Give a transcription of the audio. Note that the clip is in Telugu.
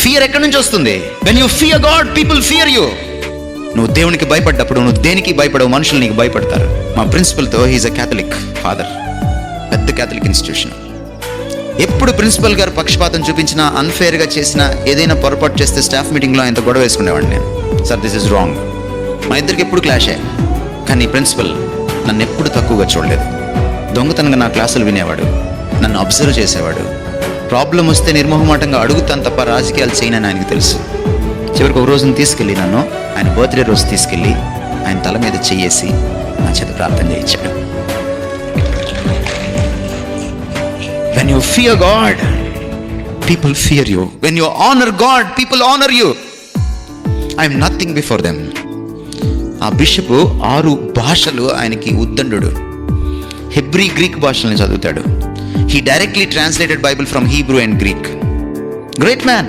ఫియర్ ఎక్కడి నుంచి వస్తుంది? When you fear God, people fear you. నువ్వు దేవునికి భయపడ్డప్పుడు నువ్వు దేనికి భయపడవు, మనుషులు నీకు భయపడతారు. మా ప్రిన్సిపల్తో హీఈస్ అ క్యాథలిక్ ఫాదర్, పెద్ద క్యాథలిక్ ఇన్స్టిట్యూషన్. ఎప్పుడు ప్రిన్సిపల్ గారు పక్షపాతం చూపించినా, అన్ఫేర్గా చేసినా, ఏదైనా పొరపాటు చేస్తే స్టాఫ్ మీటింగ్లో ఆయనతో గొడవ వేసుకునేవాడిని నేను. Sir this is wrong. మా ఇద్దరికి ఎప్పుడు క్లాషే. కానీ ప్రిన్సిపల్ నన్ను ఎప్పుడు తక్కువగా చూడలేదు. దొంగతనంగా నా క్లాసులు వినేవాడు, నన్ను అబ్జర్వ్ చేసేవాడు. ప్రాబ్లం వస్తే నిర్మోహమాటంగా అడుగుతాను తప్ప రాజకీయాలు చేయనని ఆయనకు తెలుసు. చివరికి ఒక రోజున తీసుకెళ్ళి నన్ను ఆయన బర్త్డే రోజు తీసుకెళ్ళి ఆయన తల మీద చెయ్యేసి నా చేత ప్రార్థన చేయించాడు. When you fear God, people fear you. When you honor God, people honor you. I am nothing before them. ఆ బిషప్ 6 భాషలు ఆయనకి ఉద్దండు. హెబ్రీ గ్రీక్ భాషల్ని చదువుతాడు. He directly translated Bible from Hebrew and Greek. Great man.